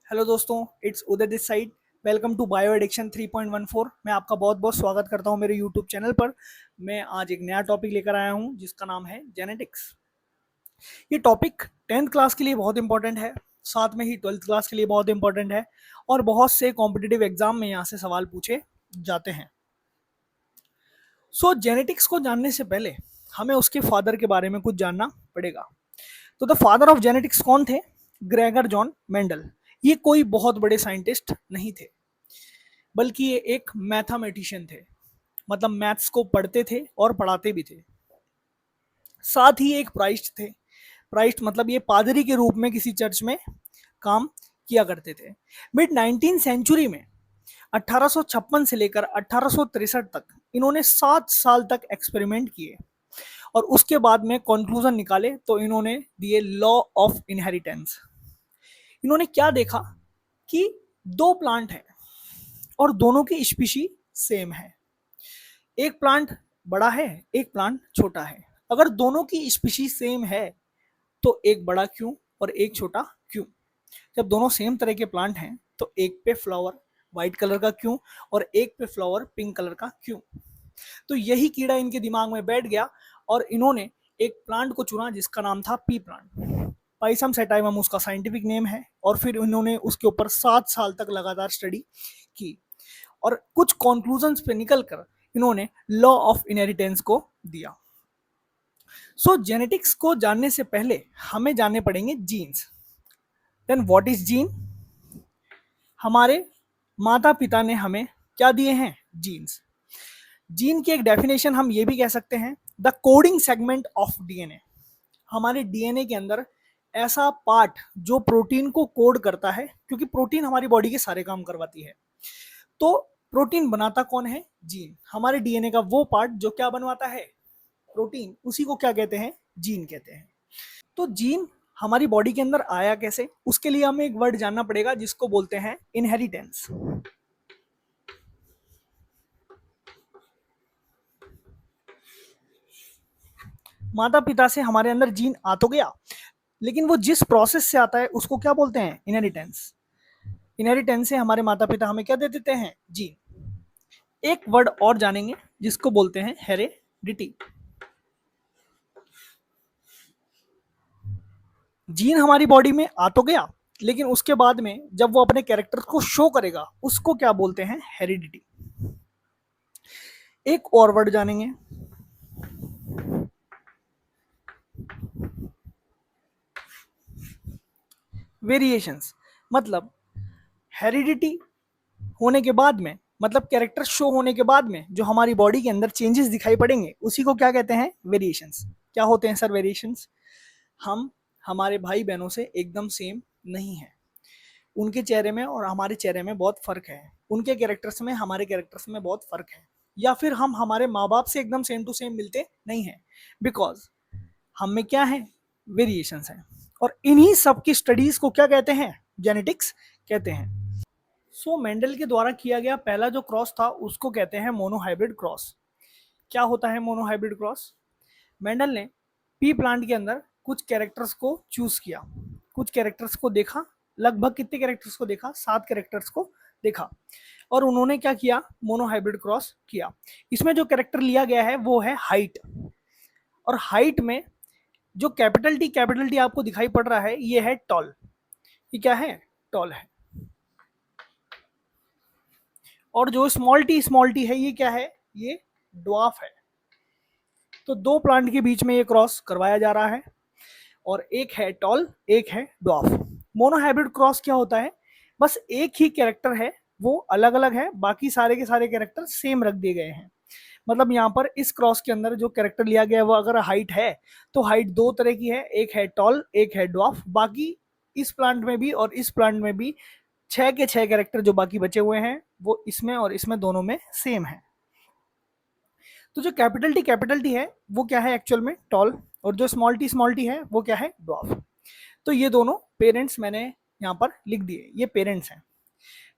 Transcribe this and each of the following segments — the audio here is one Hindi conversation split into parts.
हेलो दोस्तों, it's Uday this side. Welcome to bio addiction 3.14। मैं आपका बहुत बहुत स्वागत करता हूं मेरे यूट्यूब चैनल पर। मैं आज एक नया टॉपिक लेकर आया हूं जिसका नाम है जेनेटिक्स। ये टॉपिक 10th क्लास के लिए बहुत इंपॉर्टेंट है, साथ में ही 12th क्लास के लिए बहुत इंपॉर्टेंट है और बहुत से कॉम्पिटिटिव एग्जाम में यहाँ से सवाल पूछे जाते हैं। जेनेटिक्स को जानने से पहले हमें उसके फादर के बारे में कुछ जानना पड़ेगा। तो द फादर ऑफ जेनेटिक्स कौन थे? Gregor John Mendel. ये कोई बहुत बड़े साइंटिस्ट नहीं थे, बल्कि ये एक मैथमेटिशियन थे। मतलब मैथ्स को पढ़ते थे और पढ़ाते भी थे। साथ ही एक प्राइस्ट थे। प्राइस्ट मतलब ये पादरी के रूप में किसी चर्च में काम किया करते थे। मिड 19 सेंचुरी में 1856 से लेकर 1863 तक इन्होंने 7 साल तक एक्सपेरिमेंट किए और उसके बाद में कंक्लूजन निकाले तो इन्होंने दिए लॉ ऑफ इनहेरिटेंस। इन्होंने क्या देखा कि दो प्लांट हैं और दोनों की स्पीशी सेम है। एक प्लांट बड़ा है, एक प्लांट छोटा है। अगर दोनों की स्पीशी सेम है तो एक बड़ा क्यों और एक छोटा क्यों? जब दोनों सेम तरह के प्लांट हैं तो एक पे फ्लावर व्हाइट कलर का क्यों और एक पे फ्लावर पिंक कलर का क्यों? तो यही कीड़ा इनके दिमाग में बैठ गया और इन्होंने एक प्लांट को चुना जिसका नाम था पी प्लांट। पाइसम सेटाइवम उसका साइंटिफिक नेम है। और फिर इन्होंने उसके ऊपर 7 साल तक लगातार स्टडी की और कुछ कॉन्क्लूजन्स पे निकलकर इन्होंने लॉ ऑफ इनहेरिटेंस को दिया। जेनेटिक्स को जानने से पहले हमें जानने पड़ेंगे genes. Then what is gene? हमारे माता पिता ने हमें क्या दिए हैं? जीन्स। जीन की एक डेफिनेशन हम ये भी कह सकते हैं, the coding segment of DNA. हमारे डीएनए के अंदर ऐसा पार्ट जो प्रोटीन को कोड करता है, क्योंकि प्रोटीन हमारी बॉडी के सारे काम करवाती है। तो प्रोटीन बनाता कौन है? जीन। हमारे डीएनए का वो पार्ट जो क्या बनवाता है? प्रोटीन। उसी को क्या कहते हैं? जीन कहते हैं। तो जीन हमारी बॉडी के अंदर आया कैसे? उसके लिए हमें एक वर्ड जानना पड़ेगा जिसको बोलते हैं इनहेरिटेंस। माता पिता से हमारे अंदर जीन आ तो गया, लेकिन वो जिस प्रोसेस से आता है उसको क्या बोलते हैं? इनहेरिटेंस। इनहेरिटेंस से हमारे माता पिता हमें क्या दे देते हैं? जीन। एक वर्ड और जानेंगे जिसको बोलते हैं हेरेडिटी। जीन हमारी बॉडी में आ तो गया, लेकिन उसके बाद में जब वो अपने कैरेक्टर को शो करेगा उसको क्या बोलते हैं? हेरिडिटी। एक और वर्ड जानेंगे, वेरिएशंस। मतलब हेरिडिटी होने के बाद में, मतलब कैरेक्टर शो होने के बाद में जो हमारी बॉडी के अंदर चेंजेस दिखाई पड़ेंगे उसी को क्या कहते हैं? वेरिएशंस। क्या होते हैं सर वेरिएशंस? हम हमारे भाई बहनों से एकदम सेम नहीं है। उनके चेहरे में और हमारे चेहरे में बहुत फर्क है। उनके कैरेक्टर्स में हमारे कैरेक्टर्स में बहुत फर्क है। या फिर हम हमारे माँ बाप से एकदम सेम टू सेम मिलते नहीं हैं, बिकॉज हम में क्या है? वेरिएशंस हैं। और इन्हीं सब की स्टडीज को क्या कहते हैं? जेनेटिक्स कहते हैं। मेंडल के द्वारा किया गया पहला जो क्रॉस था उसको कहते हैं मोनोहाइब्रिड क्रॉस। क्या होता है मोनोहाइब्रिड क्रॉस? मेंडल ने पी प्लांट के अंदर कुछ कैरेक्टर्स को चूज किया, कुछ कैरेक्टर्स को देखा। लगभग कितने कैरेक्टर्स को देखा? 7 कैरेक्टर्स को देखा। और उन्होंने क्या किया? मोनोहाइब्रिड क्रॉस किया। इसमें जो कैरेक्टर लिया गया है वो है हाइट। और हाइट में जो कैपिटल टी आपको दिखाई पड़ रहा है ये है टॉल। ये क्या है? टॉल है। और जो स्मॉल टी है ये क्या है? ये ड्वार्फ है। तो दो प्लांट के बीच में ये क्रॉस करवाया जा रहा है और एक है टॉल, एक है ड्वार्फ। मोनोहाइब्रिड क्रॉस क्या होता है? बस एक ही कैरेक्टर है, वो अलग अलग है, बाकी सारे के सारे कैरेक्टर सेम रख दिए गए हैं। मतलब यहाँ पर इस क्रॉस के अंदर जो कैरेक्टर लिया गया है वो अगर हाइट है तो हाइट दो तरह की है, एक है टॉल, एक है ड्वार्फ। बाकी इस प्लांट में भी और इस प्लांट में भी 6 के 6 कैरेक्टर जो बाकी बचे हुए हैं वो इसमें और इसमें दोनों में सेम है। तो जो कैपिटल टी है वो क्या है एक्चुअल में? टॉल। और जो स्मॉल टी है वो क्या है? ड्वार्फ। तो ये दोनों पेरेंट्स मैंने यहाँ पर लिख दिए, ये पेरेंट्स हैं।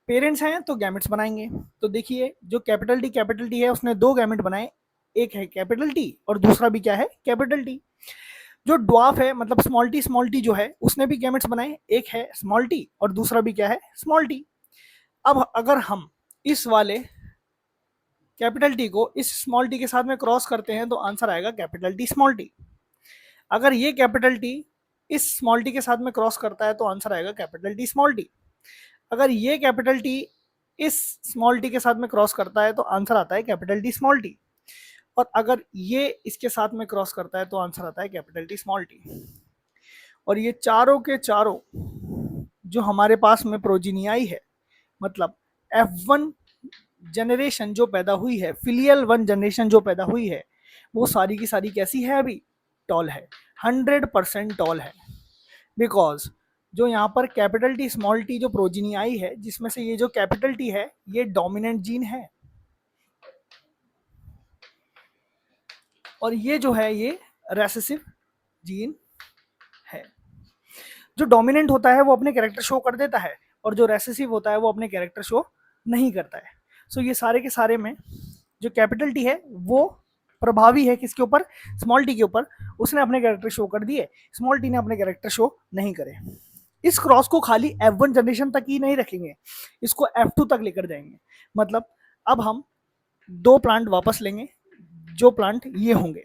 पेरेंट्स हैं तो गैमेट्स बनाएंगे। तो देखिए जो कैपिटल टी है उसने दो गैमेट बनाए, एक है कैपिटल टी और दूसरा भी क्या है? Capital T. जो ड्वार्फ है मतलब स्मॉल टी जो है उसने भी गैमेट्स बनाए, एक है स्मॉल टी और दूसरा भी क्या है स्मॉल टी। अब अगर हम इस वाले कैपिटल टी को इस स्मॉल टी के साथ में क्रॉस करते हैं तो आंसर आएगा कैपिटल टी स्मॉल टी। अगर ये कैपिटल टी इस स्मॉल टी के साथ में क्रॉस करता है तो आंसर आएगा कैपिटल टी स्मॉल टी। अगर ये कैपिटल टी इस स्मॉल टी के साथ में क्रॉस करता है तो आंसर आता है कैपिटल टी स्मॉल टी। और अगर ये इसके साथ में क्रॉस करता है तो आंसर आता है कैपिटल टी स्मॉल टी। और ये चारों के चारों जो हमारे पास में प्रोजीनी आई है, मतलब F1 जनरेशन जो पैदा हुई है, फिलियल 1 जनरेशन जो पैदा हुई है, वो सारी की सारी कैसी है, अभी टॉल है, 100% टॉल है। बिकॉज जो यहाँ पर कैपिटल टी स्मॉल टी जो प्रोजीनी आई है, जिसमें से ये जो कैपिटल टी है ये डोमिनेंट जीन है और ये जो है ये रेसेसिव जीन है। जो डोमिनेंट होता है वो अपने कैरेक्टर शो कर देता है और जो रेसेसिव होता है वो अपने कैरेक्टर शो नहीं करता है। सो ये सारे के सारे में जो कैपिटल टी है वो प्रभावी है किसके ऊपर, स्मॉल टी के ऊपर। उसने अपने कैरेक्टर शो कर दिए, स्मॉल टी ने अपने कैरेक्टर शो नहीं करे। इस क्रॉस को खाली F1 जनरेशन तक ही नहीं रखेंगे, इसको F2 तक लेकर जाएंगे। मतलब अब हम दो प्लांट वापस लेंगे, जो प्लांट ये होंगे,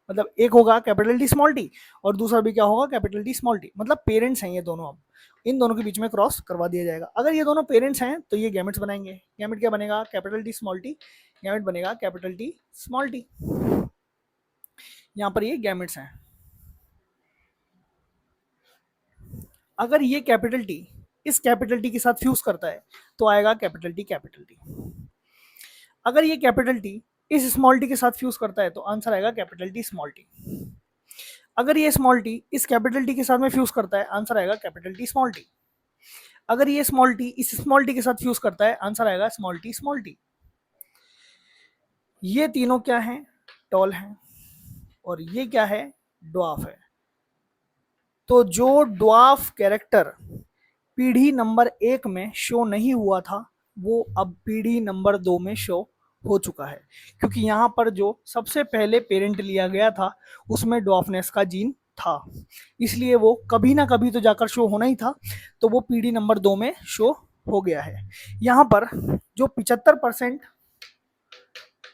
मतलब एक होगा कैपिटल टी स्मॉल टी और दूसरा भी क्या होगा कैपिटल टी स्मॉल टी, मतलब पेरेंट्स हैं ये दोनों। अब इन दोनों के बीच में क्रॉस करवा दिया जाएगा। अगर ये दोनों पेरेंट्स हैं तो ये गैमेट्स बनाएंगे। गैमेट क्या बनेगा, capital T small T, gamete बनेगा कैपिटल टी स्मॉल टी। यहाँ पर ये गैमेट्स हैं। अगर ये कैपिटल टी इस कैपिटल टी के साथ फ्यूज करता है तो आएगा कैपिटल टी कैपिटल टी। अगर ये कैपिटल टी इस स्मॉल टी के साथ फ्यूज करता है तो आंसर आएगा कैपिटल टी स्मॉल टी। अगर ये स्मॉल टी इस कैपिटल टी के साथ में फ्यूज करता है, आंसर आएगा कैपिटल टी स्मॉल टी। अगर ये स्मॉल टी इस स्मॉल टी के साथ फ्यूज करता है, आंसर आएगा स्मॉल टी स्मॉल टी। ये तीनों क्या हैं, टॉल हैं, और ये क्या है, ड्वार्फ है। तो जो ड्वार्फ कैरेक्टर पीढ़ी नंबर 1 में शो नहीं हुआ था वो अब पीढ़ी नंबर 2 में शो हो चुका है, क्योंकि यहाँ पर जो सबसे पहले पेरेंट लिया गया था उसमें ड्वार्फनेस का जीन था, इसलिए वो कभी ना कभी तो जाकर शो होना ही था, तो वो पीढ़ी नंबर 2 में शो हो गया है। यहाँ पर जो 75%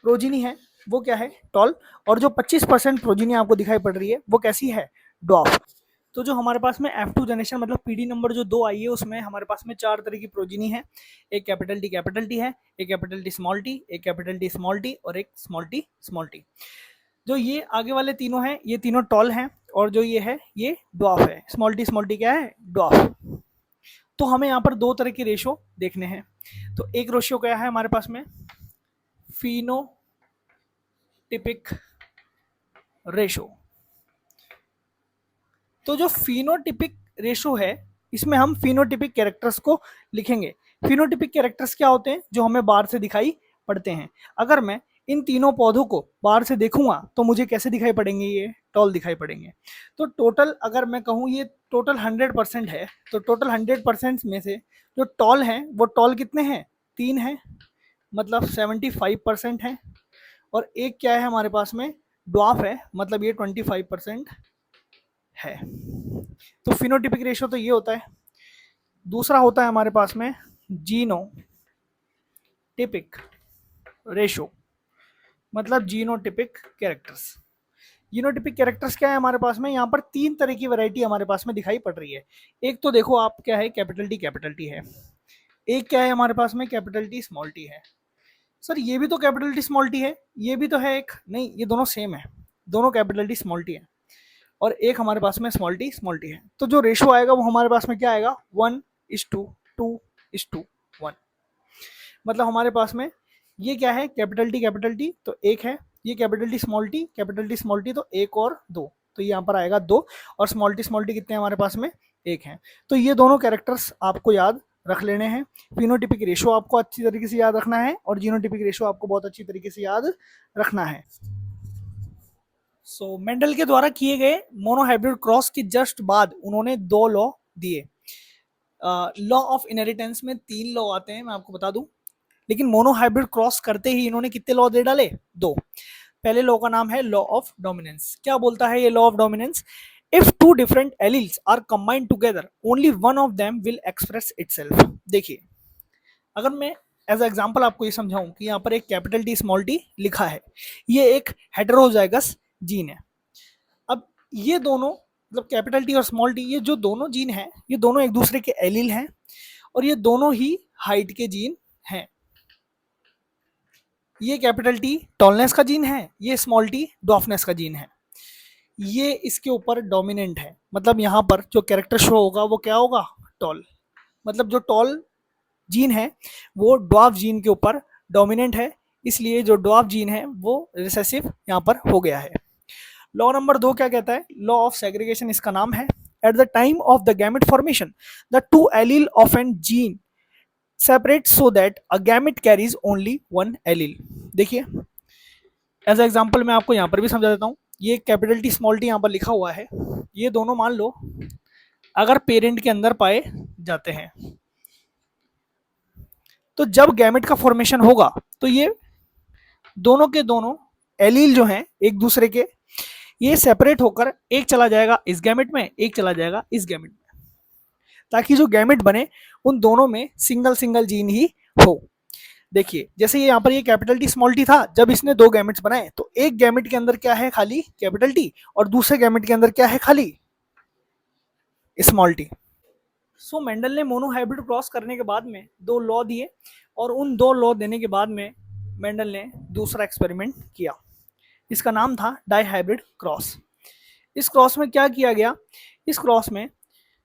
प्रोजीनी है वो क्या है, टॉल, और जो 25% प्रोजीनी आपको दिखाई पड़ रही है वो कैसी है, ड्वार्फ। तो जो हमारे पास में F2 जनरेशन मतलब पीढ़ी नंबर जो 2 आई है उसमें हमारे पास में 4 तरह की प्रोजीनी है। एक कैपिटल टी है, एक कैपिटल टी स्मॉल टी, एक कैपिटल टी स्मॉल टी और एक स्मॉल टी। जो ये आगे वाले तीनों हैं ये तीनों टॉल हैं और जो ये है ये ड्वार्फ है। स्मॉल टी क्या है, ड्वार्फ। तो हमें यहाँ पर दो तरह के रेशो देखने हैं। तो एक रेशो क्या है हमारे पास में, फिनोटिपिक रेशो। तो जो फिनोटिपिक रेशो है इसमें हम फिनोटिपिक कैरेक्टर्स को लिखेंगे। फिनोटिपिक कैरेक्टर्स क्या होते हैं, जो हमें बाहर से दिखाई पड़ते हैं। अगर मैं इन तीनों पौधों को बाहर से देखूंगा तो मुझे कैसे दिखाई पड़ेंगे, ये टॉल दिखाई पड़ेंगे। तो टोटल अगर मैं कहूँ ये टोटल 100% है, तो टोटल 100% में से जो टॉल हैं वो टॉल कितने हैं, 3 हैं, मतलब 75% है। और एक क्या है हमारे पास में, ड्वार्फ है, मतलब ये 25% है। तो फिनोटिपिक रेशो तो ये होता है। दूसरा होता है हमारे पास में जीनोटिपिक रेशो, मतलब जीनोटिपिक कैरेक्टर्स। जीनोटिपिक कैरेक्टर्स क्या है हमारे पास में, यहाँ पर 3 तरह की वैरायटी हमारे पास में दिखाई पड़ रही है। एक तो देखो आप क्या है, कैपिटल टी है। एक क्या है हमारे पास में, कैपिटल टी स्मॉल टी है। सर ये भी तो कैपिटल टी स्मॉल टी है, ये भी तो है एक, नहीं ये दोनों सेम है, दोनों कैपिटल टी स्मॉल टी है। और एक हमारे पास में स्मॉल टी है। तो जो रेशो आएगा वो हमारे पास में क्या आएगा, 1:2:1। मतलब हमारे पास में ये क्या है, कैपिटल टी तो एक है, ये कैपिटल टी स्मॉल टी तो एक और दो, तो यहाँ पर आएगा 2। और स्मॉल टी कितने हमारे पास में, एक है। तो ये दोनों कैरेक्टर्स आपको याद रख लेने हैं। फिनोटिपिक रेशो आपको अच्छी तरीके से याद रखना है और जीनोटिपिक रेशो आपको बहुत अच्छी तरीके से याद रखना है। सो मेंडल के द्वारा किए गए मोनोहाइब्रिड क्रॉस के जस्ट बाद उन्होंने 2 लॉ दिए। लॉ ऑफ इनहेरिटेंस में 3 लॉ आते हैं, मैं आपको बता दूं, लेकिन मोनोहाइब्रिड क्रॉस करते ही इन्होंने कितने लॉ दे डाले, 2। पहले लॉ का नाम है लॉ ऑफ डोमिनेंस। क्या बोलता है ये law of dominance? If two different alleles are combined together only one of them will express itself. देखिए, अगर मैं एज एग्जांपल आपको ये समझाऊं कि यहाँ पर एक कैपिटल टी स्मॉल टी लिखा है, ये एक हेटेरोजाइगस जीन है। अब ये दोनों मतलब कैपिटल टी और स्मॉल टी, ये जो दोनों जीन हैं ये दोनों एक दूसरे के एलील हैं और ये दोनों ही हाइट के जीन हैं। ये कैपिटल टी टॉलनेस का जीन है, ये स्मॉल टी डॉफनेस का जीन है। ये इसके ऊपर डोमिनेंट है, मतलब यहाँ पर जो कैरेक्टर शो होगा वो क्या होगा? टॉल। मतलब जो टॉल जीन है वो ड्वार्फ जीन के ऊपर डोमिनेंट है, इसलिए जो ड्वार्फ जीन है वो रिसेसिव यहाँ पर हो गया है। लॉ नंबर 2 क्या कहता है? लॉ ऑफ सेग्रीगेशन इसका नाम है। At the time of the gamete formation the two allele of an gene separate so that a gamete carries only one allele. देखिए, एज एग्जांपल मैं आपको यहाँ पर भी समझा देता हूँ। ये कैपिटल टी स्मॉल टी यहाँ पर लिखा हुआ है, ये दोनों मान लो अगर पेरेंट के अंदर पाए जाते हैं तो जब गैमेट का फॉर्मेशन होगा तो ये दोनों के दोनों एलील जो हैं एक दूसरे के, ये सेपरेट होकर एक चला जाएगा इस गैमेट में, एक चला जाएगा इस गैमेट में, ताकि जो गैमेट बने उन दोनों में सिंगल सिंगल जीन ही हो। देखिए, जैसे ये यहाँ पर ये कैपिटल टी स्मॉल टी था, जब इसने दो गैमेट्स बनाए तो एक गैमेट के अंदर क्या है? खाली कैपिटल टी, और दूसरे गैमेट के अंदर क्या है? खाली स्मॉल टी। सो मेंडल ने मोनोहाइब्रिड क्रॉस करने के बाद में दो लॉ दिए, और उन दो लॉ देने के बाद में मेंडल ने दूसरा एक्सपेरिमेंट किया। इसका नाम था डाइहाइब्रिड क्रॉस। इस क्रॉस में क्या किया गया? इस क्रॉस में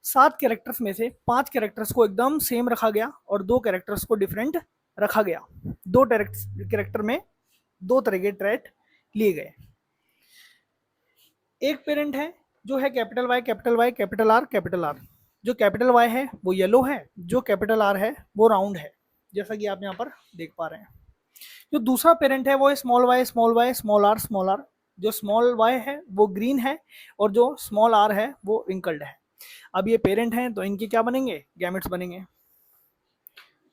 7 कैरेक्टर्स में से 5 कैरेक्टर्स को एकदम सेम रखा गया और 2 कैरेक्टर्स को डिफरेंट रखा गया। 2 कैरेक्टर में 2 तरह के ट्रेट लिए गए। एक पेरेंट है जो है capital Y capital Y capital R capital R. जो कैपिटल वाई है वो येलो है, जो कैपिटल आर है वो राउंड है, जैसा कि आप यहाँ पर देख पा रहे हैं। जो दूसरा पेरेंट है वो है small Y small Y small R small R. जो स्मॉल वाई है वो ग्रीन है और जो स्मॉल आर है वो रिंकल्ड है। अब ये पेरेंट हैं तो इनके क्या बनेंगे? गैमेट्स बनेंगे।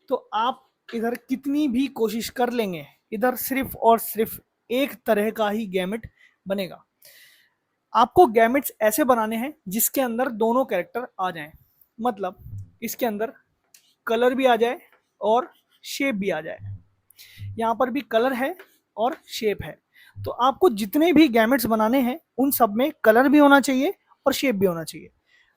तो आप इधर कितनी भी कोशिश कर लेंगे, इधर सिर्फ और सिर्फ एक तरह का ही गैमेट बनेगा। आपको गैमेट्स ऐसे बनाने हैं जिसके अंदर दोनों कैरेक्टर आ जाएं, मतलब इसके अंदर कलर भी आ जाए और शेप भी आ जाए। यहाँ पर भी कलर है और शेप है, तो आपको जितने भी गैमेट्स बनाने हैं उन सब में कलर भी होना चाहिए और शेप भी होना चाहिए।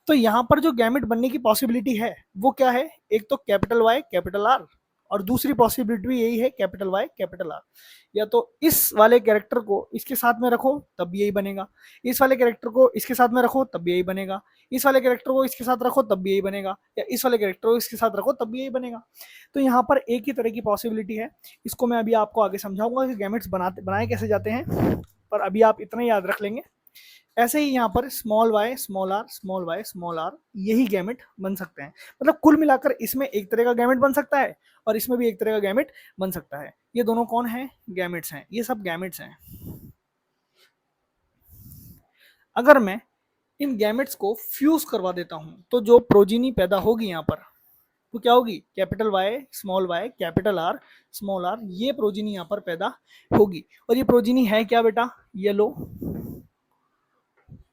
तो यहाँ पर जो गैमेट बनने की पॉसिबिलिटी है वो क्या है? एक तो कैपिटल वाई कैपिटल आर, और दूसरी पॉसिबिलिटी भी यही है कैपिटल वाई कैपिटल आर। या तो इस वाले कैरेक्टर को इसके साथ में रखो तब भी यही बनेगा, इस वाले कैरेक्टर को इसके साथ में रखो तब भी यही बनेगा, इस वाले कैरेक्टर को इसके साथ रखो तब भी यही बनेगा, या इस वाले कैरेक्टर को इसके साथ रखो तब भी यही बनेगा। तो यहाँ पर एक ही तरह की पॉसिबिलिटी है। इसको मैं अभी आपको आगे समझाऊंगा कि गैमेट्स बनाए कैसे जाते हैं, पर अभी आप इतना याद रख लेंगे। ऐसे ही यहाँ पर small Y small R small R यही गैमेट बन सकते हैं। मतलब कुल मिलाकर इसमें एक तरह का गैमेट बन सकता है और इसमें भी एक तरह का गैमेट बन सकता है। ये दोनों कौन है? गैमेट्स हैं। ये सब गैमेट्स हैं। अगर मैं इन गैमेट्स को फ्यूज करवा देता हूं तो जो प्रोजीनी पैदा होगी यहाँ पर वो क्या होगी? Capital Y capital R small R, ये प्रोजीनी यहाँ पर पैदा होगी। और ये प्रोजीनी है क्या बेटा? Yellow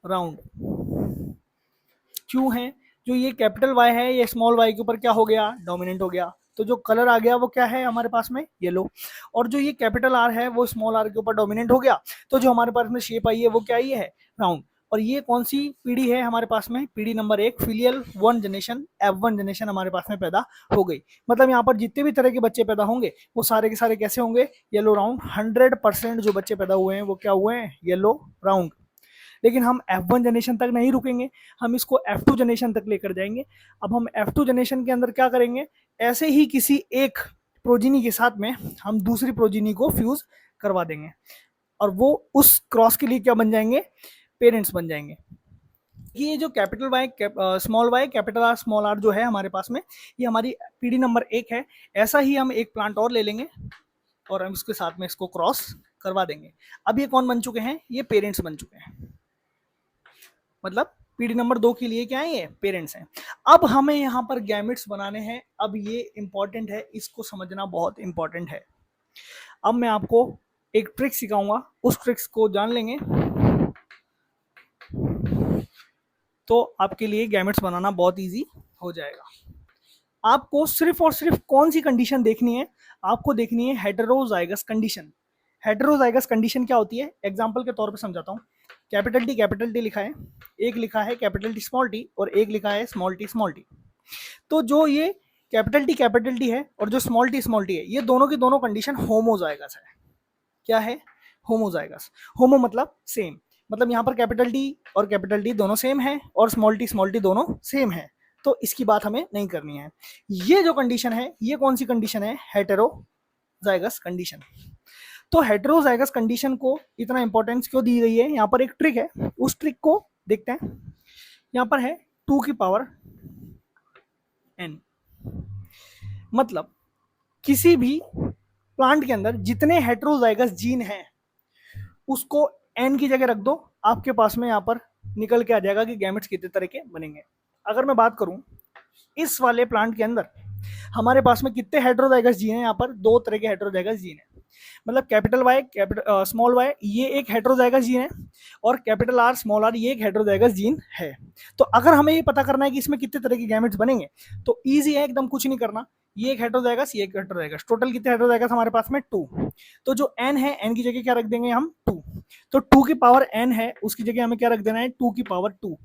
round. क्यों है? जो ये कैपिटल वाई है ये स्मॉल वाई के ऊपर क्या हो गया? डोमिनेंट हो गया। तो जो कलर आ गया वो क्या है हमारे पास में? येलो। और जो ये कैपिटल आर है वो स्मॉल आर के ऊपर डोमिनेंट हो गया, तो जो हमारे पास में शेप आई है वो क्या आई है? राउंड। और ये कौन सी पीढ़ी है हमारे पास में? पीढ़ी number 1, filial 1 generation, F1 generation हमारे पास में पैदा हो गई। मतलब यहाँ पर जितने भी तरह के बच्चे पैदा होंगे वो सारे के सारे कैसे होंगे? Yellow round. 100% जो बच्चे पैदा हुए हैं वो क्या हुए हैं? Yellow round. लेकिन हम F1 जनरेशन तक नहीं रुकेंगे, हम इसको F2 जनरेशन तक लेकर जाएंगे। अब हम F2 जनरेशन के अंदर क्या करेंगे? ऐसे ही किसी एक प्रोजीनी के साथ में हम दूसरी प्रोजीनी को फ्यूज करवा देंगे और वो उस क्रॉस के लिए क्या बन जाएंगे? पेरेंट्स बन जाएंगे। ये जो capital Y small Y capital R small R जो है हमारे पास में, ये हमारी पीढ़ी नंबर 1 है। ऐसा ही हम एक प्लांट और ले लेंगे और हम इसके साथ में इसको क्रॉस करवा देंगे। अब ये कौन बन चुके हैं? ये पेरेंट्स बन चुके हैं। मतलब पीढ़ी नंबर 2 के लिए क्या है? ये पेरेंट्स हैं। अब हमें यहाँ पर गैमेट्स बनाने हैं। अब ये इंपॉर्टेंट है, इसको समझना बहुत इंपॉर्टेंट है। अब मैं आपको एक ट्रिक सिखाऊंगा, उस ट्रिक्स को जान लेंगे तो आपके लिए गैमेट्स बनाना बहुत इजी हो जाएगा। आपको सिर्फ और सिर्फ कौन सी कंडीशन देखनी है, आपको देखनी है हेटेरोजाइगस कंडीशन। हेटेरोजाइगस कंडीशन क्या होती है, एग्जांपल के तौर पे समझाता हूँ। कैपिटल टी लिखा है, एक लिखा है कैपिटल टी स्मॉल टी और एक लिखा है स्मॉल टी स्मॉल टी। तो जो ये कैपिटल टी है और जो स्मॉल टी है, ये दोनों की दोनों कंडीशन होमोजाइगस है। क्या है? होमोजाइगस। होमो मतलब सेम, मतलब यहाँ पर कैपिटल टी दोनों सेम है और स्मॉल टी दोनों सेम है, तो इसकी बात हमें नहीं करनी है। ये जो कंडीशन है, ये कौन सी कंडीशन है? Heterozygous condition. तो हेटेरोजाइगस कंडीशन को इतना इंपॉर्टेंस क्यों दी गई है? यहाँ पर एक ट्रिक है, उस ट्रिक को देखते हैं। यहाँ पर है 2 की पावर n, मतलब किसी भी प्लांट के अंदर जितने हेटेरोजाइगस जीन हैं उसको n की जगह रख दो, आपके पास में यहाँ पर निकल के आ जाएगा कि गैमेट्स कितने तरह के बनेंगे। अगर मैं बात करूं इस वाले प्लांट के अंदर हमारे पास में कितने हेटेरोजाइगस जीन हैं, यहाँ पर 2 तरह के हेटेरोजाइगस जीन हैं। मतलब कैपिटल वाई स्मॉल वाई ये एक हेटेरोजाइगस जीन है और कैपिटल आर स्मॉल आर ये एक हेटेरोजाइगस जीन है। तो अगर हमें ये पता करना है कि इसमें कितने तरह के गैमेट्स बनेंगे तो इजी है, एकदम कुछ नहीं करना। ये एक हेटेरोजाइगस, ये एक हेटेरोजाइगस, टोटल कितने हेटेरोजाइगस हमारे पास में? 2। तो जो n है, n की जगह क्या रख देंगे हम? 2। तो 2 की पावर n है, उसकी जगह हमें क्या रख देना है? 2 की पावर 2।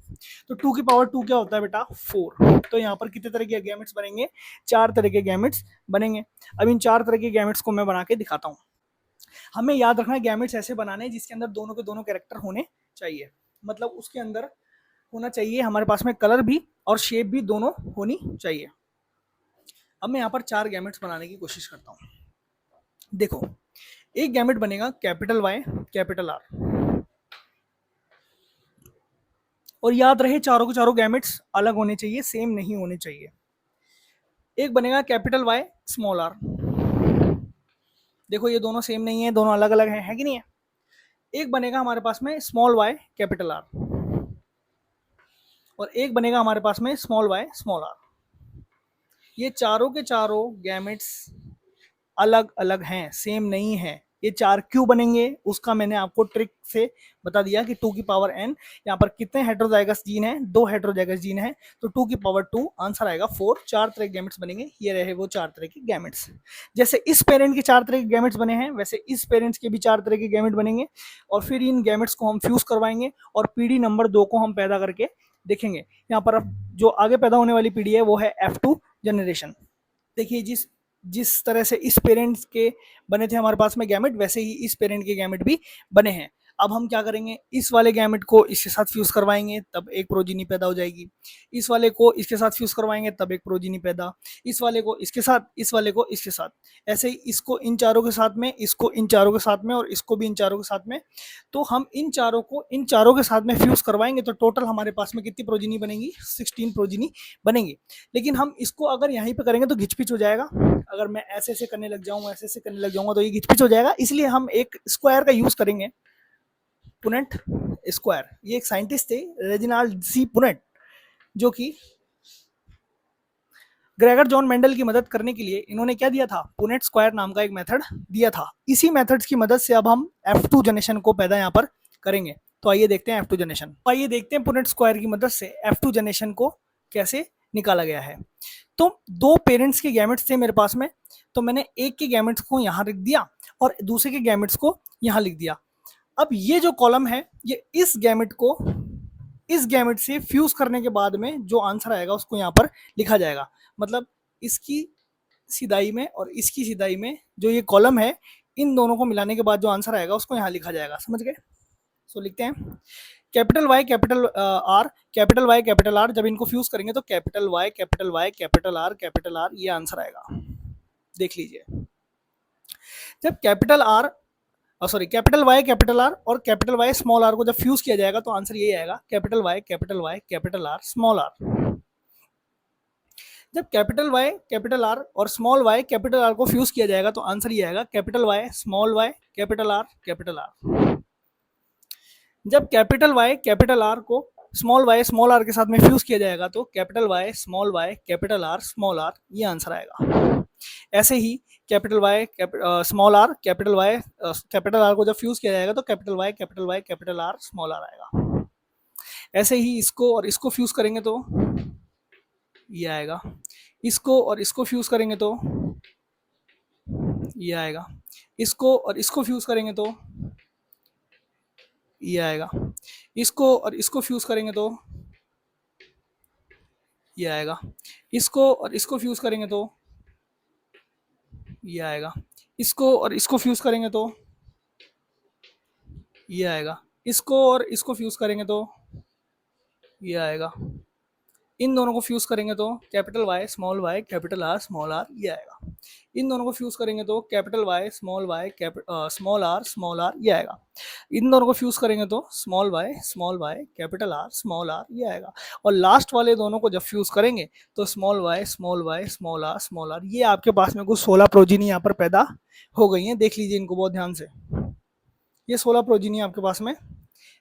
तो 2 की पावर 2 क्या होता है बेटा? 4। तो यहाँ पर कितने तरह के गैमेट्स बनेंगे? 4 तरह के गैमेट्स बनेंगे। अब इन 4 तरह के गैमेट्स को मैं बना के दिखाता हूँ। हमें याद रखना है गैमेट्स ऐसे बनाने जिसके अंदर दोनों के दोनों कैरेक्टर होने चाहिए, मतलब उसके अंदर होना चाहिए हमारे पास में कलर भी और शेप भी दोनों होनी चाहिए। अब मैं यहाँ पर 4 गैमेट्स बनाने की कोशिश करता हूँ। देखो, एक गैमेट बनेगा कैपिटल वाई कैपिटल आर, और याद रहे चारों के चारों गैमेट्स अलग होने चाहिए, सेम नहीं होने चाहिए। एक बनेगा कैपिटल वाई स्मॉल आर, देखो ये दोनों सेम नहीं है, दोनों अलग अलग है कि नहीं है। एक बनेगा हमारे पास में स्मॉल वाई कैपिटल आर और एक बनेगा हमारे पास में स्मॉल वाई स्मॉल आर। ये चारों के चारों गैमेट्स अलग अलग हैं, सेम नहीं है। ये 4 क्यों बनेंगे उसका मैंने आपको ट्रिक से बता दिया कि 2 की पावर n, यहाँ पर कितने हेटेरोजाइगस जीन है? 2 हेटेरोजाइगस जीन है, तो 2 की पावर 2 आंसर आएगा 4। 4 तरह के गैमेट्स बनेंगे, ये रहे वो 4 तरह के गैमेट्स। जैसे इस पेरेंट के 4 तरह के गैमेट्स बने हैं, वैसे इस पेरेंट्स के भी 4 तरह के गैमेट बनेंगे और फिर इन गैमेट्स को हम फ्यूज करवाएंगे और पीढ़ी नंबर 2 को हम पैदा करके देखेंगे। यहाँ पर जो आगे पैदा होने वाली पीढ़ी है वो है F2 जनरेशन। देखिए जिस जिस तरह से इस पेरेंट्स के बने थे हमारे पास में गैमेट, वैसे ही इस पेरेंट के गैमेट भी बने हैं। अब हम क्या करेंगे, इस वाले गैमेट को इसके साथ फ्यूज करवाएंगे तब एक प्रोजीनी पैदा हो जाएगी, इस वाले को इसके साथ फ्यूज करवाएंगे तब एक प्रोजीनी पैदा, इस वाले को इसके साथ, इस वाले को इसके साथ, ऐसे ही इसको इन चारों के साथ में, इसको इन चारों के साथ में और इसको भी इन चारों के साथ में। तो हम इन चारों को इन चारों के साथ में फ्यूज करवाएंगे तो टोटल हमारे पास में कितनी प्रोजीनी बनेगी? 16 प्रोजीनी बनेंगी। लेकिन हम इसको अगर यहीं पे करेंगे तो घिचपिच हो जाएगा, अगर मैं ऐसे ऐसे करने लग जाऊंगा, ऐसे ऐसे करने लग जाऊंगा तो ये घिचपिच हो जाएगा। इसलिए हम एक स्क्वायर का यूज करेंगे, पुनेट स्क्वायर। ये एक साइंटिस्ट थे रेजिनाल्ड सी पुनेट, जो कि ग्रेगर जॉन मेंडल की मदद करने के लिए इन्होंने क्या दिया था? पुनेट स्क्वायर नाम का एक मेथड दिया था। इसी मेथड्स की मदद से अब हम F2 जनरेशन को पैदा यहाँ पर करेंगे। तो आइए देखते हैं F2 जनरेशन। तो आइए देखते हैं पुनेट स्क्वायर की मदद से F2 जनरेशन को कैसे निकाला गया है। तो 2 पेरेंट्स के गैमेट्स थे मेरे पास में, तो मैंने एक के गैमेट्स को यहाँ लिख दिया और दूसरे के गैमेट्स को यहाँ लिख दिया। अब ये जो कॉलम है ये इस गैमेट को इस गैमेट से फ्यूज करने के बाद में जो आंसर आएगा उसको यहाँ पर लिखा जाएगा। मतलब इसकी सिदाई में और इसकी सिदाई में जो ये कॉलम है, इन दोनों को मिलाने के बाद जो आंसर आएगा उसको यहाँ लिखा जाएगा। समझ गए? सो लिखते हैं capital Y capital R, capital Y capital R. जब इनको फ्यूज करेंगे तो कैपिटल वाई कैपिटल आर ये आंसर आएगा। देख लीजिए, जब कैपिटल कैपिटल आर और कैपिटल वाई स्मॉल आर को जब फ्यूज किया जाएगा तो आंसर यही आएगा, capital Y capital R small R. जब कैपिटल वाई कैपिटल आर और स्मॉल वाई कैपिटल आर को फ्यूज किया जाएगा तो आंसर ये आएगा, capital Y small Y capital R. जब कैपिटल वाई कैपिटल आर को स्मॉल आर के साथ में फ्यूज किया जाएगा तो capital Y capital R small R, ये आंसर आएगा। ऐसे ही capital Y small R capital Y, capital R को जब फ्यूज किया जाएगा तो capital Y capital R small R आएगा। ऐसे ही इसको और इसको फ्यूज करेंगे तो ये आएगा, इसको और इसको फ्यूज करेंगे तो ये आएगा, इसको और इसको फ्यूज करेंगे तो ये आएगा, इसको और इसको फ्यूज करेंगे तो ये आएगा, इसको और इसको फ्यूज करेंगे तो ये आएगा, इसको और इसको फ्यूज करेंगे तो ये आएगा, इसको और इसको फ्यूज करेंगे तो ये आएगा, इन दोनों को फ्यूज करेंगे तो capital Y capital R small R ये आएगा, इन दोनों को फ्यूज करेंगे तो कैपिटल वाई स्मॉल आर ये आएगा, इन दोनों को फ्यूज करेंगे तो small Y capital R small R ये आएगा, और लास्ट वाले दोनों को जब फ्यूज करेंगे तो स्मॉल आर ये आपके पास में कुछ 16 प्रोजीनी यहाँ पर पैदा हो गई हैं। देख लीजिए इनको बहुत ध्यान से, ये 16 प्रोजीनी आपके पास में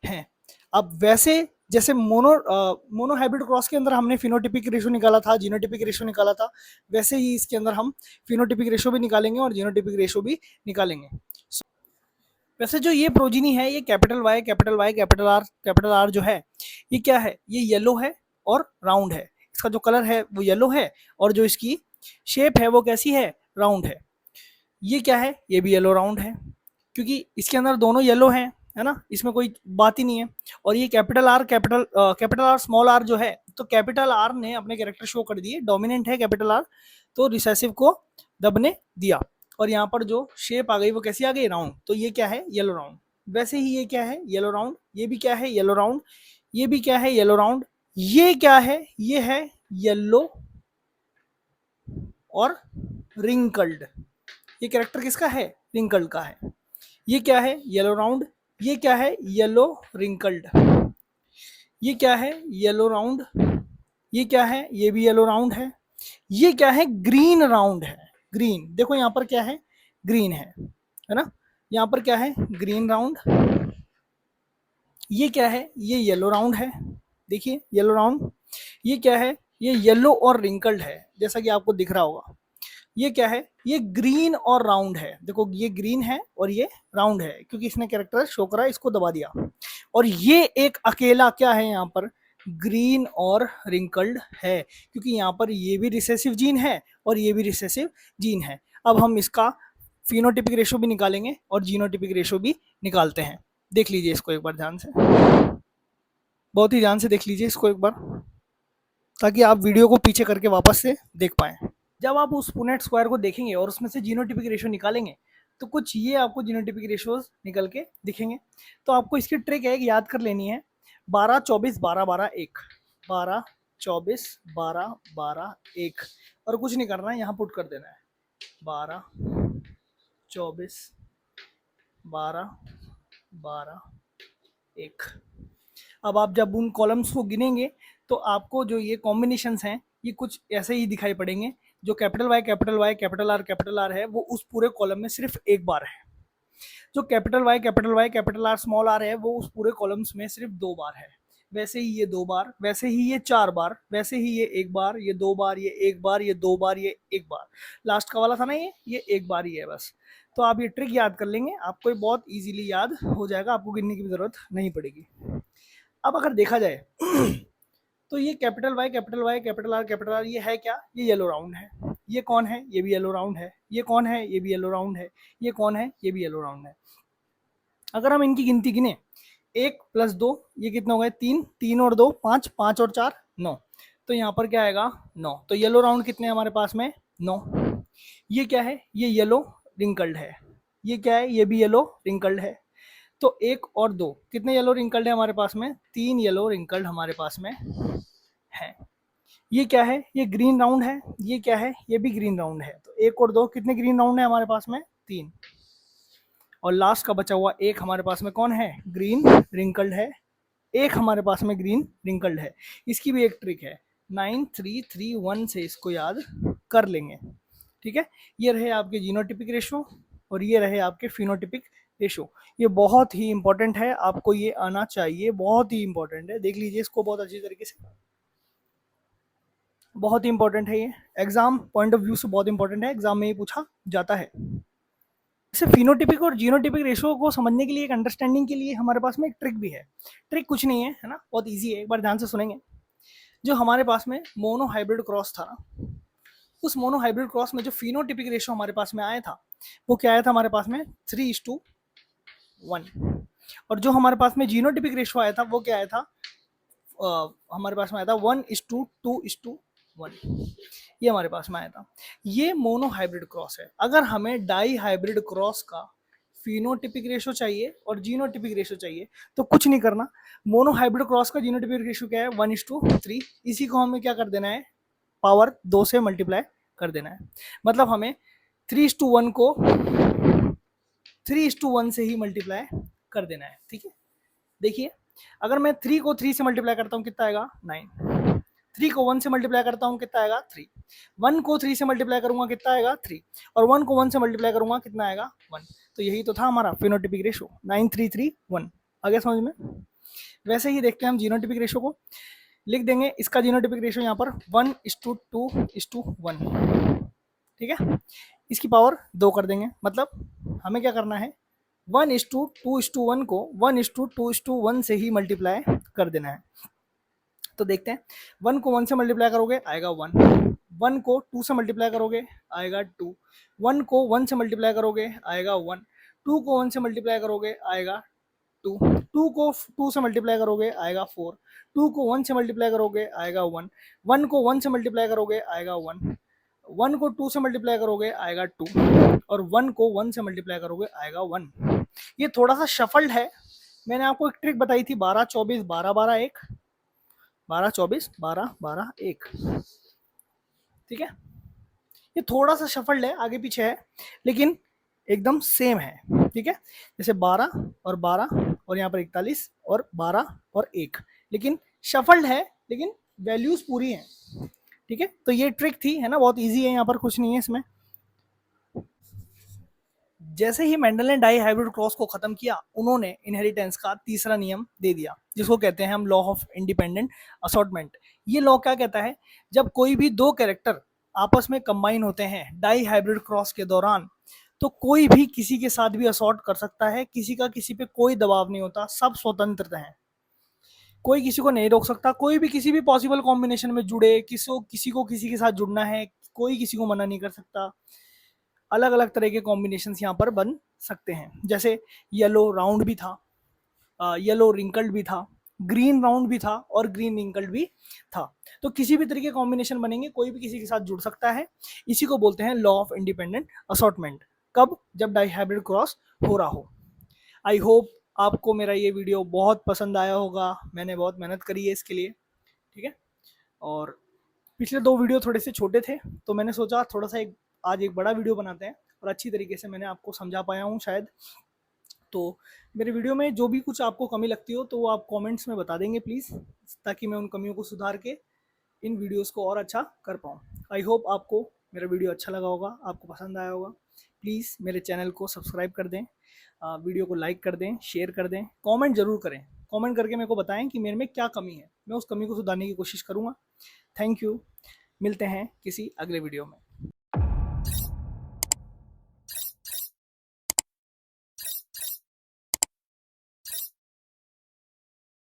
हैं। अब वैसे जैसे मोनो हाइब्रिड क्रॉस के अंदर हमने फिनोटिपिक रेशो निकाला था, जीनोटिपिक रेशो निकाला था, वैसे ही इसके अंदर हम फिनोटिपिक रेशो भी निकालेंगे और जीनोटिपिक रेशो भी निकालेंगे। वैसे जो ये प्रोजीनी है, ये कैपिटल आर जो है, ये क्या है, ये येलो है और राउंड है, इसका जो कलर है वो येलो है और जो इसकी शेप है वो कैसी है, राउंड है। ये क्या है, ये भी येलो राउंड है, क्योंकि इसके अंदर दोनों येलो हैं, है ना, इसमें कोई बात ही नहीं है। और ये कैपिटल आर स्मॉल आर जो है, तो कैपिटल आर ने अपने कैरेक्टर शो कर दिए, डोमिनेंट है कैपिटल आर, तो रिसेसिव को दबने दिया, और यहाँ पर जो शेप आ गई वो कैसी आ गई, राउंड। तो ये क्या है, येलो राउंड। वैसे ही ये क्या है, येलो राउंड, ये भी क्या है, येलो राउंड, ये भी क्या है, येलो राउंड, ये क्या है, ये है येलो और रिंकल्ड। ये कैरेक्टर किसका है, रिंकल्ड का है। ये क्या है, येलो राउंड, ये क्या है, येलो रिंकल्ड, ये क्या है, येलो राउंड, ये क्या है, ये भी येलो राउंड है, ये क्या है, ग्रीन राउंड है। ग्रीन, देखो यहाँ पर क्या है, ग्रीन है ना, यहाँ पर क्या है, ग्रीन राउंड, ये क्या है, ये येलो राउंड है, देखिए येलो राउंड, ये क्या है, ये येलो और रिंकल्ड है, जैसा कि आपको दिख रहा होगा। ये क्या है, ये ग्रीन और राउंड है, देखो ये ग्रीन है और ये राउंड है, क्योंकि इसने कैरेक्टर शो करा, इसको दबा दिया। और ये एक अकेला क्या है, यहाँ पर ग्रीन और रिंकल्ड है, क्योंकि यहाँ पर ये भी रिसेसिव जीन है और ये भी रिसेसिव जीन है। अब हम इसका फिनोटिपिक रेशो भी निकालेंगे और जीनोटिपिक रेशो भी निकालते हैं। देख लीजिए इसको एक बार ध्यान से, बहुत ही ध्यान से देख लीजिए इसको एक बार, ताकि आप वीडियो को पीछे करके वापस से देख पाएं। जब आप उस पुनेट स्क्वायर को देखेंगे और उसमें से जीनोटिपिक रेशो निकालेंगे, तो कुछ ये आपको जीनोटिपिक रेशोज निकल के दिखेंगे। तो आपको इसकी ट्रिक है, याद कर लेनी है, 12 24 12 12 1, 12 24 12 12 1, और कुछ नहीं करना है, यहाँ पुट कर देना है 12 24 12 12 1। अब आप जब उन कॉलम्स को गिनेंगे तो आपको जो ये कॉम्बिनेशंस हैं, ये कुछ ऐसे ही दिखाई पड़ेंगे। जो कैपिटल वाई कैपिटल आर है, वो उस पूरे कॉलम में सिर्फ एक बार है। जो कैपिटल आर स्मॉल आर है, वो उस पूरे कॉलम्स में सिर्फ 2 बार है। वैसे ही ये 2 बार, वैसे ही ये 4 बार, वैसे ही ये 1 बार, ये 2 बार, ये 1 बार, ये 2 बार, ये 1 बार। लास्ट का वाला था ना, ये 1 बार ही है बस। तो आप ये ट्रिक याद कर लेंगे, आपको ये बहुत इजीली याद हो जाएगा, आपको गिनने की भी जरूरत नहीं पड़ेगी। अब अगर देखा जाए तो ये कैपिटल वाई कैपिटल आर ये है क्या, ये येलो राउंड है। ये कौन है, ये भी येलो राउंड है। ये कौन है, ये भी येलो राउंड है। ये कौन है, ये भी येलो राउंड है। अगर हम इनकी गिनती गिने, 1 + 2, ये कितने हो गए, 3, 3 और 2 5, 5 और 4 9, तो यहाँ पर क्या आएगा, 9। तो येलो राउंड कितने हमारे पास में, 9। ये क्या है, ये येलो रिंकल्ड है। ये क्या है, ये भी येलो रिंकल्ड है। तो 1 और 2 कितने येलो रिंकल्ड है हमारे पास में, 3 येलो रिंकल्ड हमारे पास में है। ये क्या है, ये ग्रीन राउंड है। ये क्या है, ये भी ग्रीन राउंड है। तो 1 और 2 कितने ग्रीन राउंड है हमारे पास में, 3। और लास्ट का बचा हुआ 1 हमारे पास में कौन है, ग्रीन रिंकल्ड है। 1 हमारे पास में ग्रीन रिंकल्ड है। इसकी भी एक ट्रिक है, 9 3 3 1 से इसको याद कर लेंगे। ठीक है, ये रहे आपके जीनोटिपिक रेशो और ये रहे आपके फिनोटिपिक रेशो। ये बहुत ही इंपॉर्टेंट है, आपको ये आना चाहिए, बहुत ही इंपॉर्टेंट है। देख लीजिए इसको बहुत अच्छी तरीके से। बहुत ही इंपॉर्टेंट है ये, एग्जाम पॉइंट ऑफ व्यू से बहुत इंपॉर्टेंट है, एग्जाम में ये पूछा जाता है। जैसे फिनोटिपिक और जीनोटिपिक रेशो को समझने के लिए, एक अंडरस्टैंडिंग के लिए हमारे पास में एक ट्रिक भी है। ट्रिक कुछ नहीं है ना, बहुत ईजी है, एक बार ध्यान से सुनेंगे। जो हमारे पास में मोनो हाइब्रिड क्रॉस था ना, उस मोनो हाइब्रिड क्रॉस में जो फिनोटिपिक रेशो हमारे पास में आया था, वो क्या आया था हमारे पास में 3:1। और जो हमारे पास में जीनोटिपिक रेशो आया था वो क्या आया था, हमारे पास में आया था 1:2:1। ये हमारे पास में आया था। ये मोनो हाइब्रिड क्रॉस है। अगर हमें डाई हाइब्रिड क्रॉस का फिनोटिपिक रेशो चाहिए और जीनोटिपिक रेशो चाहिए तो कुछ नहीं करना, मोनो हाइब्रिड क्रॉस का जीनोटिपिक रेशो क्या है 1:3। इसी को हमें क्या कर देना है, पावर 2 से मल्टीप्लाई कर देना है। मतलब हमें 3:1 को 3:1 से ही मल्टीप्लाई कर देना है। ठीक है, देखिए अगर मैं 3 को 3 से मल्टीप्लाई करता हूँ कितना आएगा 9, 3 को 1 से मल्टीप्लाई करता हूँ कितना आएगा 3, 1 को 3 से मल्टीप्लाई करूंगा कितना आएगा 3, और 1 को 1 से मल्टीप्लाई करूंगा कितना आएगा 1। तो यही तो था हमारा फिनोटिपिक रेशो 9:3:3:1। आ गया समझ में? वैसे ही देखते हैं हम जीनोटिपिक रेशो को, लिख देंगे इसका जीनोटिपिक रेशो यहाँ पर 1:2:1। ठीक है, इसकी पावर 2 कर देंगे। मतलब हमें क्या करना है, 1:2:1 को 1:2:1 से ही मल्टीप्लाई कर देना है। तो देखते हैं, 1 को 1 से मल्टीप्लाई करोगे आएगा 1, 1 को 2 से मल्टीप्लाई करोगे आएगा 2, 1 को 1 से मल्टीप्लाई करोगे आएगा 1, 2 को 1 से मल्टीप्लाई करोगे आएगा 2, 2 को 2 से मल्टीप्लाई करोगे आएगा 4, 2 को 1 से मल्टीप्लाई करोगे आएगा 1, 1 को 1 से मल्टीप्लाई करोगे आएगा 1, 1 को 2 से मल्टीप्लाई करोगे आएगा 2, और 1 को 1 से मल्टीप्लाई करोगे आएगा 1। ये थोड़ा सा शफल्ड है। मैंने आपको एक ट्रिक बताई थी 12-24 12-12-1, 12-24 12-12-1। ठीक है, ये थोड़ा सा शफल्ड है, आगे पीछे है, लेकिन एकदम सेम है। ठीक है, जैसे 12 और 12 और यहाँ पर 41 और 12 और 1, लेकिन शफल्ड है, लेकिन वैल्यूज पूरी हैं। ठीक है, तो ये ट्रिक थी, है ना, बहुत इजी है, यहाँ पर कुछ नहीं है इसमें। जैसे ही मेंडल ने डाई हाइब्रिड क्रॉस को खत्म किया, उन्होंने इनहेरिटेंस का तीसरा नियम दे दिया, जिसको कहते हैं हम लॉ ऑफ इंडिपेंडेंट असॉर्टमेंट। ये लॉ क्या कहता है, जब कोई भी दो कैरेक्टर आपस में कंबाइन होते हैं डाई हाइब्रिड क्रॉस के दौरान, तो कोई भी किसी के साथ भी असॉर्ट कर सकता है, किसी का किसी पे कोई दबाव नहीं होता, सब स्वतंत्र हैं, कोई किसी को नहीं रोक सकता। कोई भी किसी भी पॉसिबल कॉम्बिनेशन में जुड़े, किसी को किसी के साथ जुड़ना है, कोई किसी को मना नहीं कर सकता। अलग अलग तरह के कॉम्बिनेशन यहाँ पर बन सकते हैं, जैसे येलो राउंड भी था, येलो रिंकल्ड भी था, ग्रीन राउंड भी था, और ग्रीन रिंकल्ड भी था। तो किसी भी तरह के कॉम्बिनेशन बनेंगे, कोई भी किसी के साथ जुड़ सकता है। इसी को बोलते हैं लॉ ऑफ इंडिपेंडेंट असॉर्टमेंट। कब? जब डाई हाइब्रिड क्रॉस हो रहा हो। आई होप आपको मेरा ये वीडियो बहुत पसंद आया होगा, मैंने बहुत मेहनत करी है इसके लिए। ठीक है, और पिछले 2 वीडियो थोड़े से छोटे थे, तो मैंने सोचा थोड़ा सा आज एक बड़ा वीडियो बनाते हैं, और अच्छी तरीके से मैंने आपको समझा पाया हूँ शायद। तो मेरे वीडियो में जो भी कुछ आपको कमी लगती हो तो वो आप कमेंट्स में बता देंगे प्लीज़, ताकि मैं उन कमियों को सुधार के इन वीडियोस को और अच्छा कर पाऊँ। आई होप आपको मेरा वीडियो अच्छा लगा होगा, आपको पसंद आया होगा। प्लीज़ मेरे चैनल को सब्सक्राइब कर दें, वीडियो को लाइक कर दें, शेयर कर दें, कमेंट ज़रूर करें। कमेंट करके मेरे को बताएं कि मेरे में क्या कमी है, मैं उस कमी को सुधारने की कोशिश करूँगा। थैंक यू, मिलते हैं किसी अगले वीडियो में।